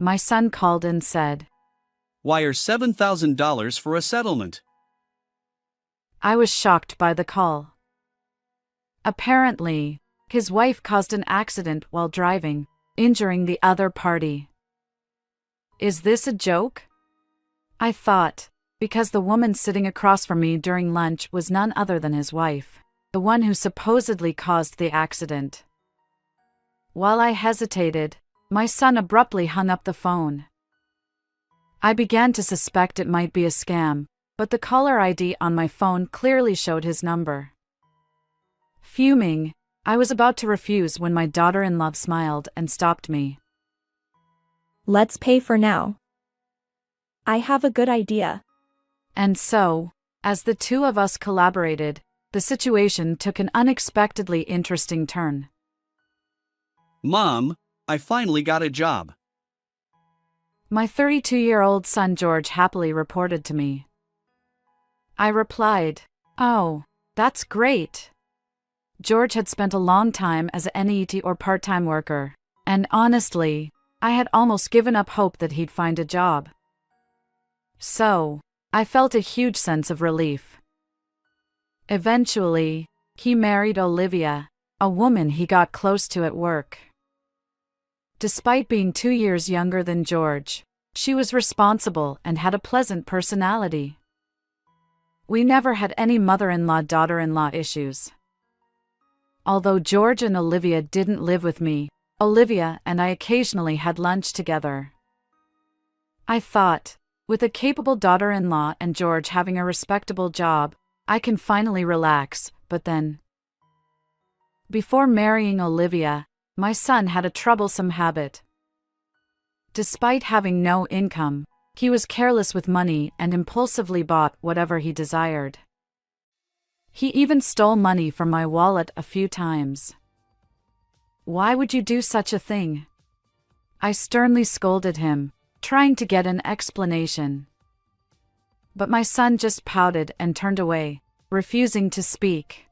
my son called and said, "Wire $7,000 for a settlement." I was shocked by the call. Apparently, his wife caused an accident while driving, injuring the other party. Is this a joke? I thought, because the woman sitting across from me during lunch was none other than his wife, the one who supposedly caused the accident. While I hesitated, my son abruptly hung up the phone. I began to suspect it might be a scam, but the caller ID on my phone clearly showed his number. Fuming, I was about to refuse when my daughter-in-law smiled and stopped me. Let's pay for now. I have a good idea. And so, as the two of us collaborated, the situation took an unexpectedly interesting turn. "Mom, I finally got a job." My 32-year-old son George happily reported to me. I replied, "Oh, that's great." George had spent a long time as an NEET or part-time worker, and honestly, I had almost given up hope that he'd find a job. So, I felt a huge sense of relief. Eventually, he married Olivia, a woman he got close to at work. Despite being 2 years younger than George, she was responsible and had a pleasant personality. We never had any mother-in-law-daughter-in-law issues. Although George and Olivia didn't live with me, Olivia and I occasionally had lunch together. I thought, with a capable daughter-in-law and George having a respectable job, I can finally relax, but then. Before marrying Olivia, my son had a troublesome habit. Despite having no income, he was careless with money and impulsively bought whatever he desired. He even stole money from my wallet a few times. Why would you do such a thing? I sternly scolded him, trying to get an explanation. But my son just pouted and turned away, refusing to speak.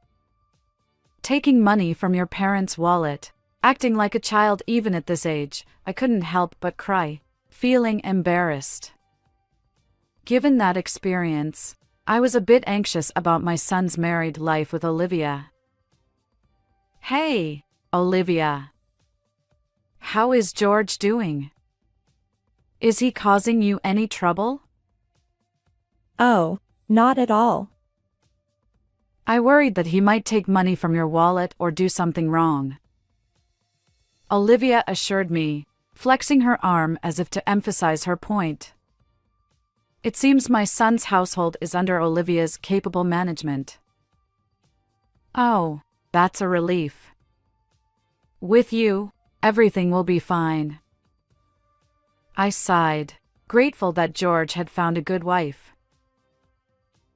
Taking money from your parents' wallet, acting like a child even at this age, I couldn't help but cry, feeling embarrassed. Given that experience, I was a bit anxious about my son's married life with Olivia. Hey, Olivia. How is George doing? Is he causing you any trouble? Oh, not at all. I worried that he might take money from your wallet or do something wrong. Olivia assured me, flexing her arm as if to emphasize her point. It seems my son's household is under Olivia's capable management. Oh, that's a relief. With you, everything will be fine. I sighed, grateful that George had found a good wife.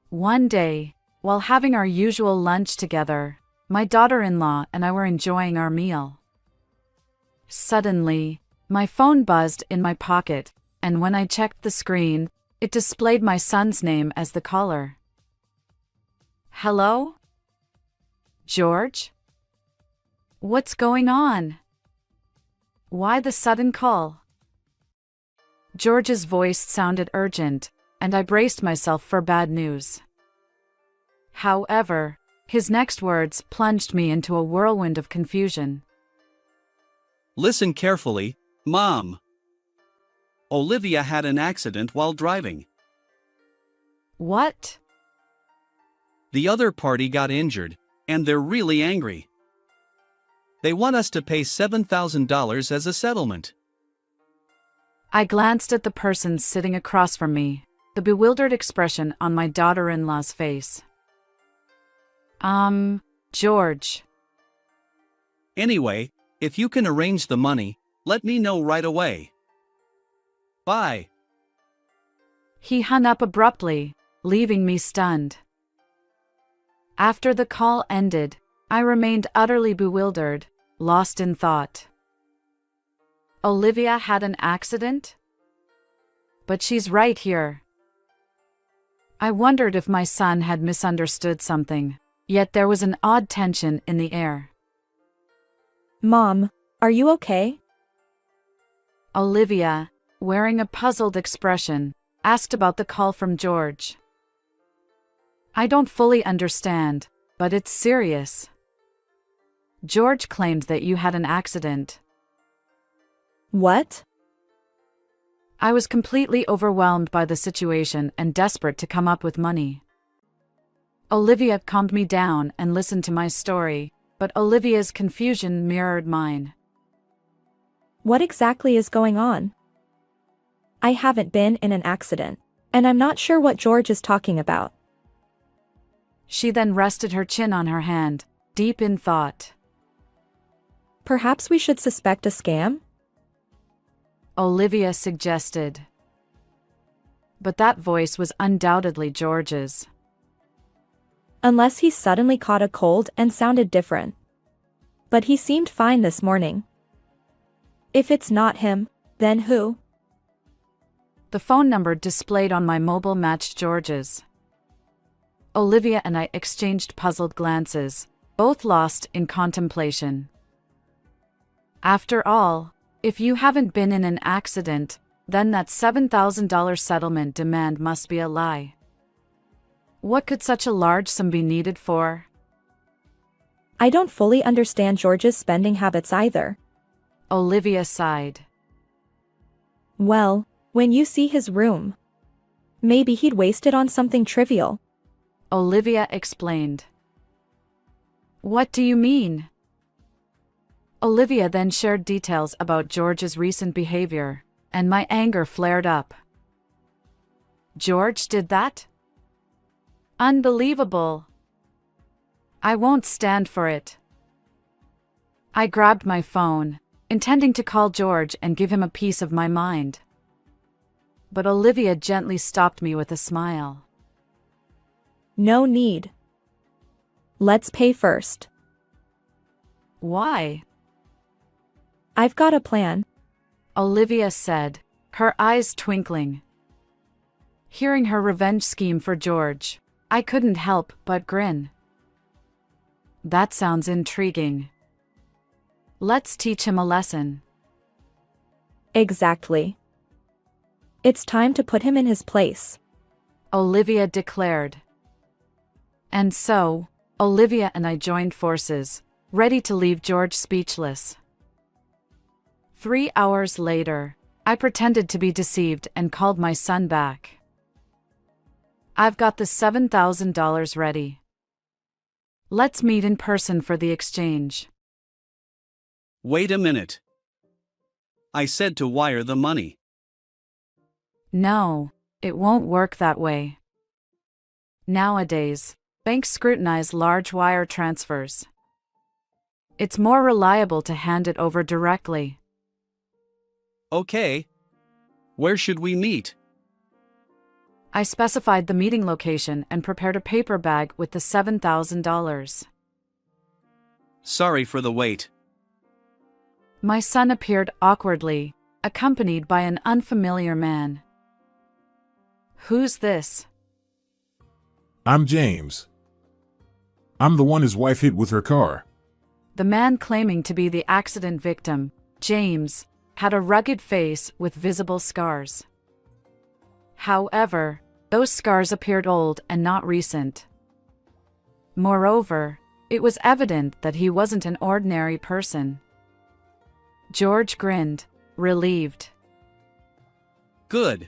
One day, while having our usual lunch together, my daughter-in-law and I were enjoying our meal. Suddenly, my phone buzzed in my pocket, and when I checked the screen, it displayed my son's name as the caller. Hello? George? What's going on? Why the sudden call? George's voice sounded urgent, and I braced myself for bad news. However, his next words plunged me into a whirlwind of confusion. "Listen carefully, Mom. Olivia had an accident while driving. What? The other party got injured, and they're really angry. They want us to pay $7,000 as a settlement." I glanced at the person sitting across from me, the bewildered expression on my daughter-in-law's face. George. "Anyway, if you can arrange the money, let me know right away. Bye." He hung up abruptly, leaving me stunned. After the call ended, I remained utterly bewildered, lost in thought. Olivia had an accident? But she's right here. I wondered if my son had misunderstood something, yet there was an odd tension in the air. Mom, are you okay? Olivia, wearing a puzzled expression, asked about the call from George. I don't fully understand, but it's serious. George claimed that you had an accident. What? I was completely overwhelmed by the situation and desperate to come up with money. Olivia calmed me down and listened to my story, but Olivia's confusion mirrored mine. What exactly is going on? I haven't been in an accident, and I'm not sure what George is talking about. She then rested her chin on her hand, deep in thought. Perhaps we should suspect a scam? Olivia suggested. But that voice was undoubtedly George's. Unless he suddenly caught a cold and sounded different. But he seemed fine this morning. If it's not him, then who? The phone number displayed on my mobile matched George's. Olivia and I exchanged puzzled glances, both lost in contemplation. After all, if you haven't been in an accident, then that $7,000 settlement demand must be a lie. What could such a large sum be needed for? I don't fully understand George's spending habits either. Olivia sighed. Well, when you see his room, maybe he'd waste it on something trivial. Olivia explained. What do you mean? Olivia then shared details about George's recent behavior, and my anger flared up. George did that? Unbelievable. I won't stand for it. I grabbed my phone, intending to call George and give him a piece of my mind. But Olivia gently stopped me with a smile. No need. Let's pay first. Why? I've got a plan. Olivia said, her eyes twinkling. Hearing her revenge scheme for George, I couldn't help but grin. That sounds intriguing. Let's teach him a lesson. Exactly. It's time to put him in his place, Olivia declared. And so, Olivia and I joined forces, ready to leave George speechless. 3 hours later, I pretended to be deceived and called my son back. I've got the $7,000 ready. Let's meet in person for the exchange. Wait a minute. I said to wire the money. No, it won't work that way. Nowadays, banks scrutinize large wire transfers. It's more reliable to hand it over directly. Okay. Where should we meet? I specified the meeting location and prepared a paper bag with the $7,000. Sorry for the wait. My son appeared awkwardly, accompanied by an unfamiliar man. Who's this? I'm James. I'm the one his wife hit with her car. The man claiming to be the accident victim, James, had a rugged face with visible scars. However, those scars appeared old and not recent. Moreover, it was evident that he wasn't an ordinary person. George grinned, relieved. Good.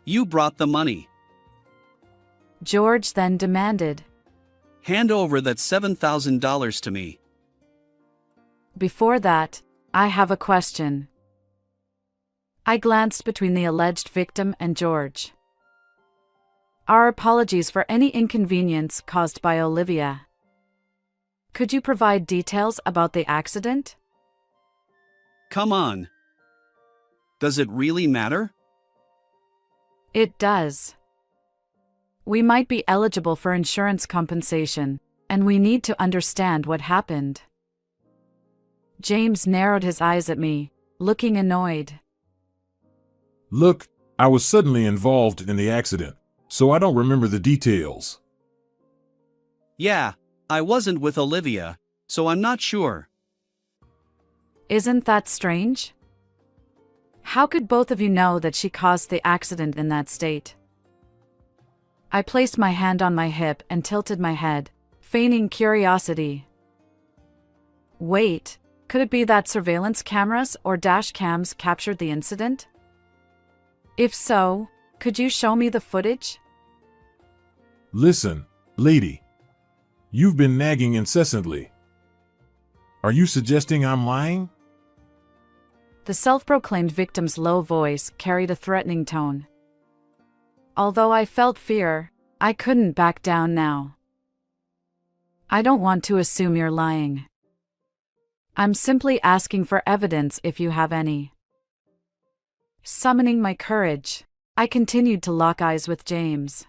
You brought the money. George then demanded. Hand over that $7,000 to me. Before that, I have a question. I glanced between the alleged victim and George. Our apologies for any inconvenience caused by Olivia. Could you provide details about the accident? Come on. Does it really matter? It does. We might be eligible for insurance compensation, and we need to understand what happened. James narrowed his eyes at me, looking annoyed. Look, I was suddenly involved in the accident, so I don't remember the details. Yeah, I wasn't with Olivia, so I'm not sure. Isn't that strange? How could both of you know that she caused the accident in that state? I placed my hand on my hip and tilted my head, feigning curiosity. Wait, could it be that surveillance cameras or dash cams captured the incident? If so, could you show me the footage? Listen, lady. You've been nagging incessantly. Are you suggesting I'm lying? The self-proclaimed victim's low voice carried a threatening tone. Although I felt fear, I couldn't back down now. I don't want to assume you're lying. I'm simply asking for evidence if you have any. Summoning my courage, I continued to lock eyes with James.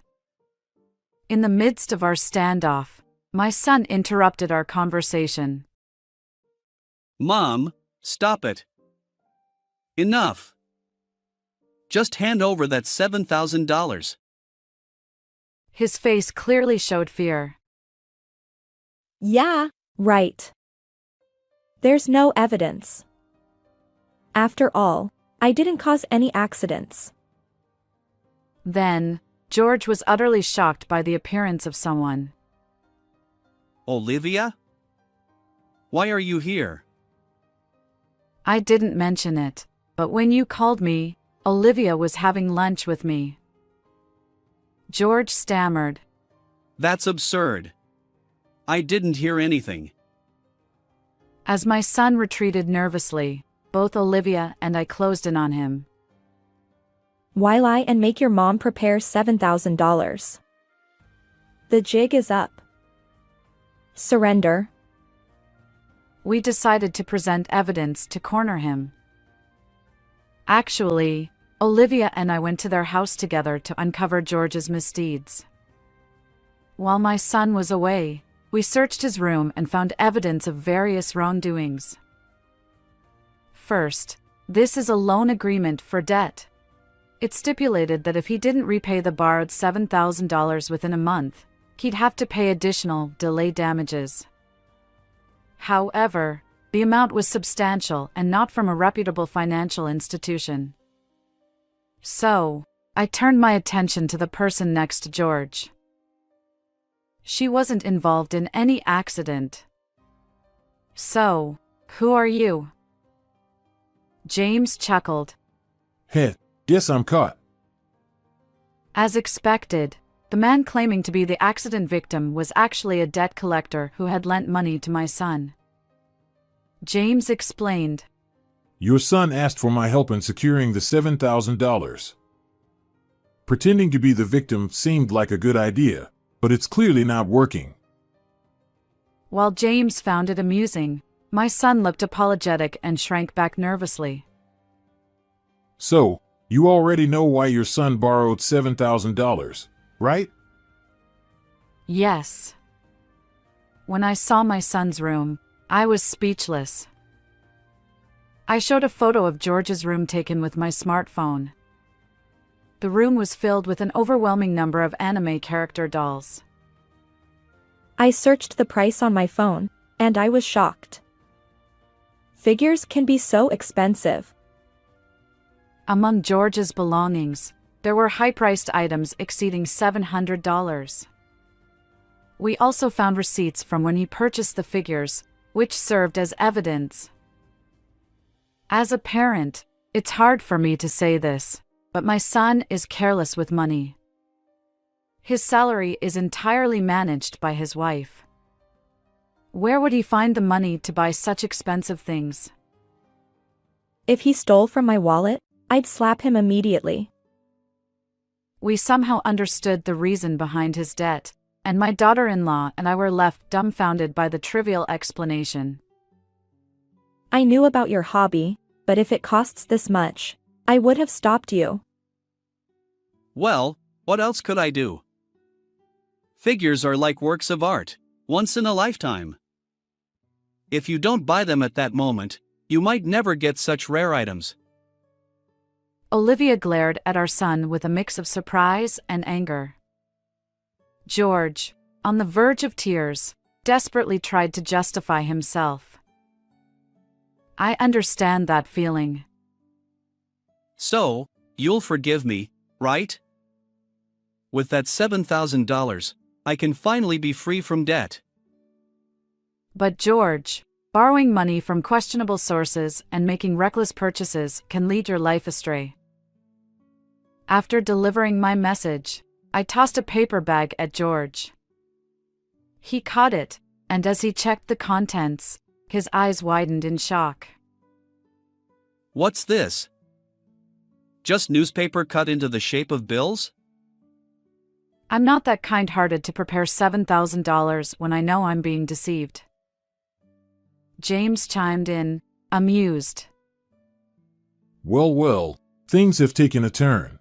In the midst of our standoff, my son interrupted our conversation. Mom, stop it. Enough. Just hand over that $7,000. His face clearly showed fear. Yeah, right. There's no evidence. After all, I didn't cause any accidents. Then, George was utterly shocked by the appearance of someone. Olivia? Why are you here? I didn't mention it, but when you called me, Olivia was having lunch with me. George stammered. That's absurd. I didn't hear anything. As my son retreated nervously, both Olivia and I closed in on him. Why lie and make your mom prepare $7,000? The jig is up. Surrender. We decided to present evidence to corner him. Actually, Olivia and I went to their house together to uncover George's misdeeds. While my son was away, we searched his room and found evidence of various wrongdoings. First, this is a loan agreement for debt. It stipulated that if he didn't repay the borrowed $7,000 within a month, he'd have to pay additional delay damages. However, the amount was substantial and not from a reputable financial institution. So, I turned my attention to the person next to George. She wasn't involved in any accident. So, who are you? James chuckled. Heh, guess I'm caught. As expected, the man claiming to be the accident victim was actually a debt collector who had lent money to my son. James explained. Your son asked for my help in securing the $7,000. Pretending to be the victim seemed like a good idea, but it's clearly not working. While James found it amusing, my son looked apologetic and shrank back nervously. So, you already know why your son borrowed $7,000, right? Yes. When I saw my son's room, I was speechless. I showed a photo of George's room taken with my smartphone. The room was filled with an overwhelming number of anime character dolls. I searched the price on my phone, and I was shocked. Figures can be so expensive. Among George's belongings, there were high-priced items exceeding $700. We also found receipts from when he purchased the figures, which served as evidence. As a parent, it's hard for me to say this, but my son is careless with money. His salary is entirely managed by his wife. Where would he find the money to buy such expensive things? If he stole from my wallet, I'd slap him immediately. We somehow understood the reason behind his debt, and my daughter-in-law and I were left dumbfounded by the trivial explanation. I knew about your hobby, but if it costs this much, I would have stopped you. Well, what else could I do? Figures are like works of art, once in a lifetime. If you don't buy them at that moment, you might never get such rare items. Olivia glared at our son with a mix of surprise and anger. George, on the verge of tears, desperately tried to justify himself. I understand that feeling. So, you'll forgive me, right? With that $7,000, I can finally be free from debt. But George, borrowing money from questionable sources and making reckless purchases can lead your life astray. After delivering my message, I tossed a paper bag at George. He caught it, and as he checked the contents, his eyes widened in shock. What's this? Just newspaper cut into the shape of bills? I'm not that kind-hearted to prepare $7,000 when I know I'm being deceived. James chimed in, amused. Well, well, things have taken a turn.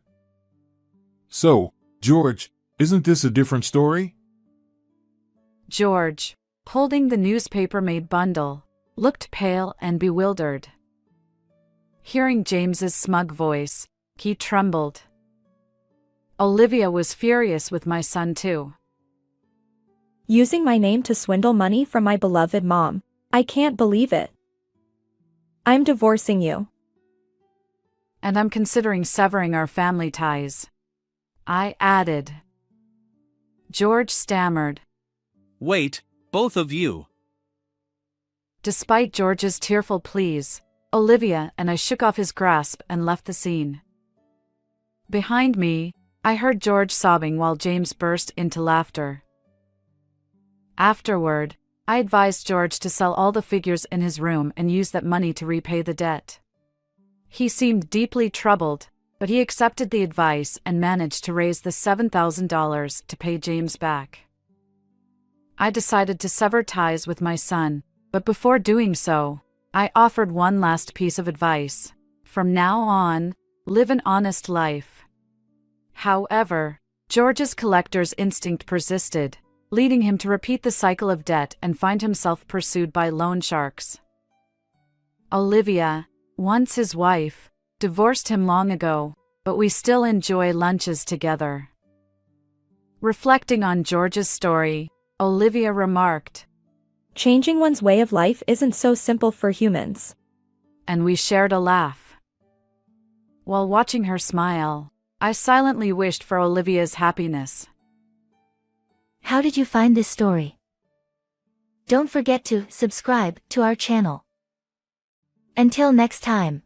So, George, isn't this a different story? George, holding the newspaper-made bundle, looked pale and bewildered. Hearing James's smug voice, he trembled. Olivia was furious with my son too. Using my name to swindle money from my beloved mom. I can't believe it. I'm divorcing you. And I'm considering severing our family ties, I added. George stammered. Wait, both of you. Despite George's tearful pleas, Olivia and I shook off his grasp and left the scene. Behind me, I heard George sobbing while James burst into laughter. Afterward, I advised George to sell all the figures in his room and use that money to repay the debt. He seemed deeply troubled, but he accepted the advice and managed to raise the $7,000 to pay James back. I decided to sever ties with my son, but before doing so, I offered one last piece of advice. From now on, live an honest life. However, George's collector's instinct persisted, leading him to repeat the cycle of debt and find himself pursued by loan sharks. Olivia, once his wife, divorced him long ago, but we still enjoy lunches together. Reflecting on George's story, Olivia remarked, Changing one's way of life isn't so simple for humans. and we shared a laugh. While watching her smile, I silently wished for Olivia's happiness. How did you find this story? Don't forget to subscribe to our channel. Until next time.